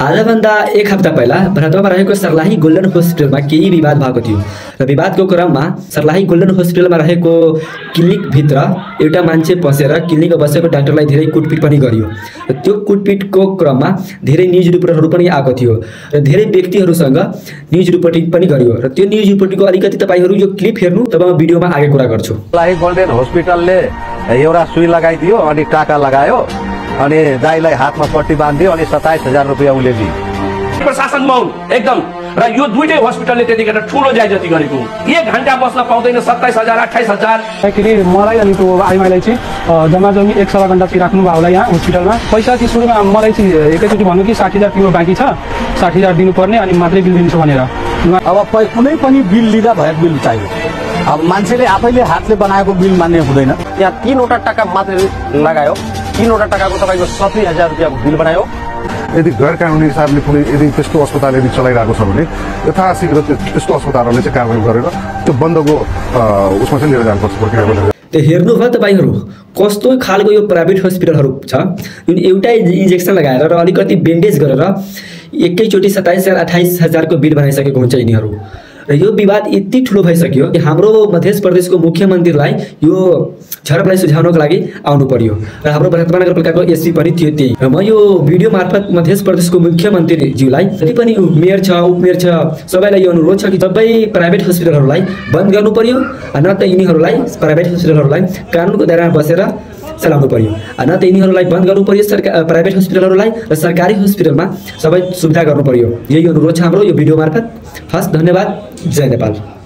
आजभन्दा एक हप्ता पहिला भरतपुरमा रहेको सर्लाही गोल्डन हस्पिटलमा केही विवाद भएको थियो र विवादको क्रममा सर्लाही गोल्डन हस्पिटलमा रहेको क्लिनिकभित्र एउटा मान्छे पसेर क्लिनिकमा बसेको डाक्टरलाई धेरै कुटपिट पनि गरियो र त्यो कुटपिटको क्रममा धेरै न्युज रिपोर्टरहरू पनि आएको थियो र धेरै व्यक्तिहरूसँग न्युज रिपोर्टिङ पनि गरियो र त्यो न्युज रिपोर्टिङको अलिकति तपाईहरु यो क्लिप हेर्नु तब म भिडियोमा आगे कुरा गर्छु। सर्लाही गोल्डन हस्पिटलले एउटा सुई लगाइदियो अनि टाका लगायो अनि दाइलाई हातमा पट्टी बाँधिदियो अनि 27,000 रुपैयाँ उले दियो। प्रशासन मौन एकदम र यो दुईटै हस्पिटलले त्यतिखेर ठूलो जाय जति गरेको 1 घण्टा बस्न पाउँदैन 27,000 28,000 के रे मलाई अनि त्यो आइमाईलाई चाहिँ जम्मा जम्मी 1 घण्टा चाहिँ राख्नु भयो होला यहाँ हस्पिटलमा। पैसा चाहिँ सुरुमा मलाई चाहिँ एकैचोटि भन्नु कि 60,000 तिम्रो बाँकी छ 60,000 दिनुपर्ने अनि मात्रै बिल दिन्छु भनेर। अब कुनै पनि बिल लिँदा भएको बिल चाहियो। अब मान्छेले आफैले हातले बनाएको बिल मान्ने हुँदैन। यहाँ 3वटा टाका मात्रै लगायो 3वटा टाकाको तपाईको 70,000 रुपैयाँको बिल बनायो। यदि गैर कानुनी हिसाबले कुनै यदि त्यस्तो अस्पताल यदि चलाइरहेको छ भने यथाशीघ्र त्यस्तो अस्पतालहरूले चाहिँ कारबाही गरेर त्यो बन्दको उसमा चाहिँ लिएर जानुपर्छ प्रक्रिया। त्यो हेर्नुभयो तपाईहरु कस्तो खालको यो प्राइभेट हस्पिटलहरु छ जुन एउटै इन्जेक्सन लगाएर र अलिकति बेन्डेज गरेर एकैचोटी 27,000 28,000 को बिल बनाइसकेको हुन्छ यिनीहरु र यो विवाद यति ठुलो भइसक्यो कि हाम्रो मध्य प्रदेशको मुख्यमन्त्रीलाई यो झडपलाई सुझाउनको लागि आउनु पर्यो र हाम्रो भरतपुर नगरपालिकाको एसपी पनि थियो त्यही र म यो भिडियो मार्फत मध्य प्रदेशको मुख्यमन्त्रीज्यूलाई जति पनि मेयर छ उपमेयर छ सबैलाई यो अनुरोध छ कि सबै प्राइभेट हस्पिटलहरुलाई बन्द गर्नु पर्यो न त यिनीहरुलाई प्राइभेट हस्पिटलहरुलाई कानुनको दायरामा बसेर चलाउनु पर्यो न त यिनीहरुलाई बन्द गर्नु पर्यो प्राइभेट हस्पिटलहरुलाई र सरकारी हस्पिटलमा सबै सुविधा गर्नु पर्यो। यही अनुरोध छ हाम्रो यो भिडियो मार्फत। हस् धन्यवाद। जय नेपाल।